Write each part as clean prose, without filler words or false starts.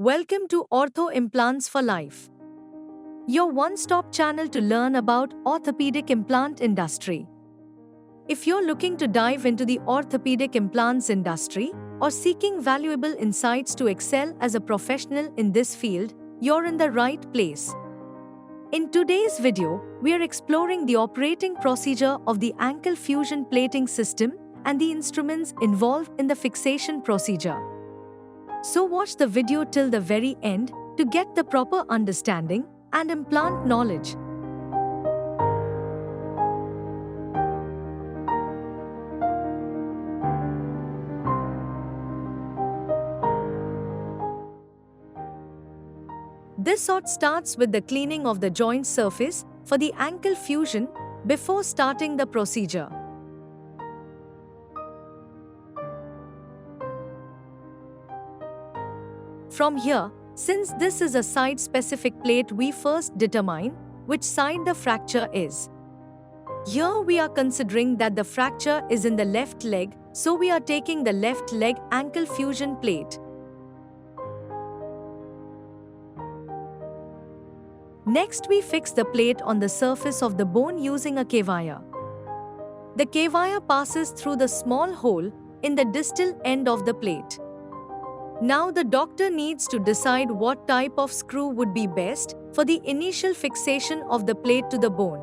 Welcome to Ortho Implants for Life, your one-stop channel to learn about orthopedic implant industry. If you're looking to dive into the orthopedic implants industry or seeking valuable insights to excel as a professional in this field, you're in the right place. In today's video, we are exploring the operating procedure of the ankle fusion plating system and the instruments involved in the fixation procedure. So watch the video till the very end to get the proper understanding and implant knowledge. This sort starts with the cleaning of the joint surface for the ankle fusion before starting the procedure. From here, since this is a site-specific plate, we first determine which side the fracture is. Here we are considering that the fracture is in the left leg, so we are taking the left leg ankle fusion plate. Next, we fix the plate on the surface of the bone using a K-wire. The K-wire passes through the small hole in the distal end of the plate. Now the doctor needs to decide what type of screw would be best for the initial fixation of the plate to the bone.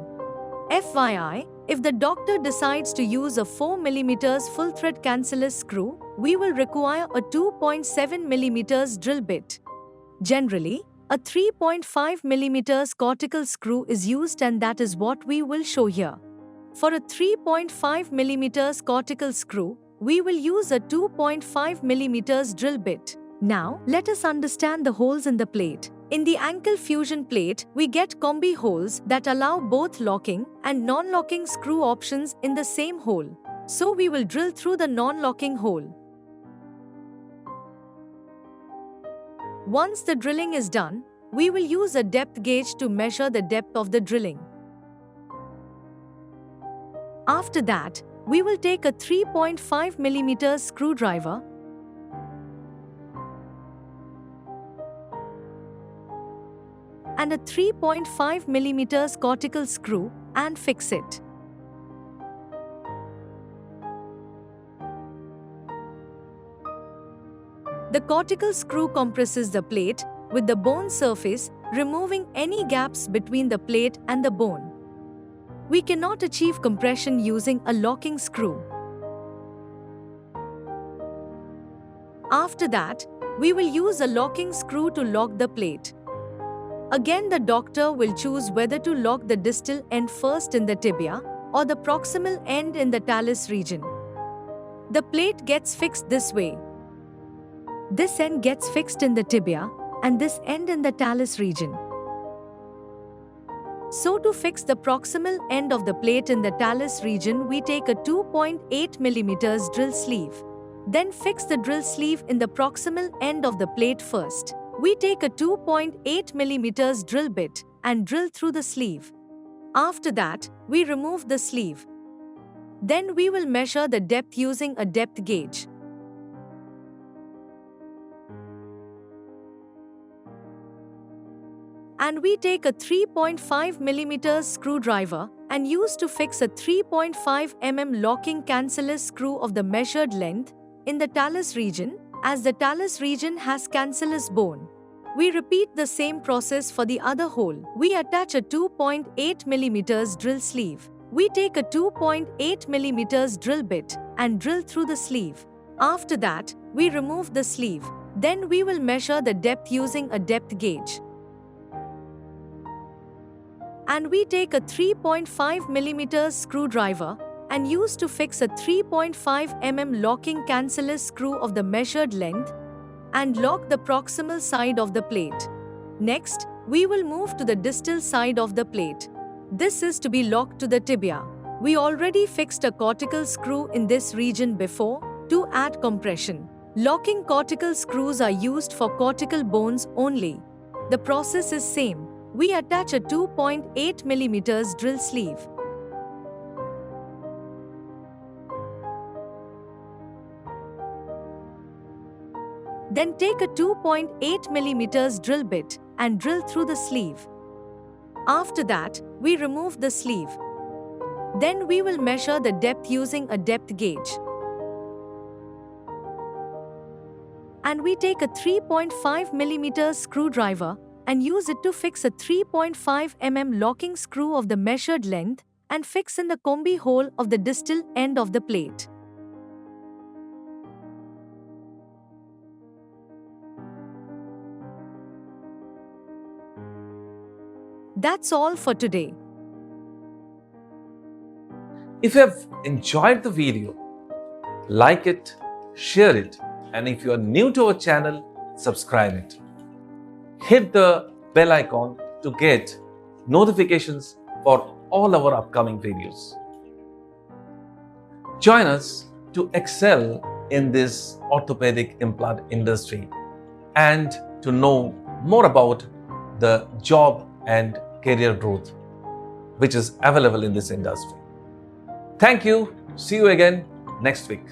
FYI, if the doctor decides to use a 4 mm full thread cancellous screw, we will require a 2.7 mm drill bit. Generally, a 3.5 mm cortical screw is used, and that is what we will show here. For a 3.5 mm cortical screw, we will use a 2.5 mm drill bit. Now, let us understand the holes in the plate. In the ankle fusion plate, we get combi holes that allow both locking and non-locking screw options in the same hole. So we will drill through the non-locking hole. Once the drilling is done, we will use a depth gauge to measure the depth of the drilling. After that, we will take a 3.5 mm screwdriver and a 3.5 mm cortical screw and fix it. The cortical screw compresses the plate with the bone surface, removing any gaps between the plate and the bone. We cannot achieve compression using a locking screw. After that, we will use a locking screw to lock the plate. Again, the doctor will choose whether to lock the distal end first in the tibia or the proximal end in the talus region. The plate gets fixed this way. This end gets fixed in the tibia and this end in the talus region. So to fix the proximal end of the plate in the talus region, we take a 2.8 mm drill sleeve. Then fix the drill sleeve in the proximal end of the plate first. We take a 2.8 mm drill bit and drill through the sleeve. After that, we remove the sleeve. Then we will measure the depth using a depth gauge. And we take a 3.5 mm screwdriver and use to fix a 3.5 mm locking cancellous screw of the measured length in the talus region, as the talus region has cancellous bone. We repeat the same process for the other hole. We attach a 2.8 mm drill sleeve. We take a 2.8 mm drill bit and drill through the sleeve. After that, we remove the sleeve. Then we will measure the depth using a depth gauge. And we take a 3.5 mm screwdriver and use to fix a 3.5 mm locking cancellous screw of the measured length and lock the proximal side of the plate. Next, we will move to the distal side of the plate. This is to be locked to the tibia. We already fixed a cortical screw in this region before to add compression. Locking cortical screws are used for cortical bones only. The process is same. We attach a 2.8 mm drill sleeve. Then take a 2.8 millimeters drill bit and drill through the sleeve. After that, we remove the sleeve. Then we will measure the depth using a depth gauge. And we take a 3.5 millimeter screwdriver and use it to fix a 3.5 locking screw of the measured length and fix in the combi hole of the distal end of the plate. That's all for today. If you have enjoyed the video, like it, share it, and if you are new to our channel, subscribe it. Hit the bell icon to get notifications for all our upcoming videos. Join us to excel in this orthopedic implant industry and to know more about the job and career growth which is available in this industry. Thank you. See you again next week.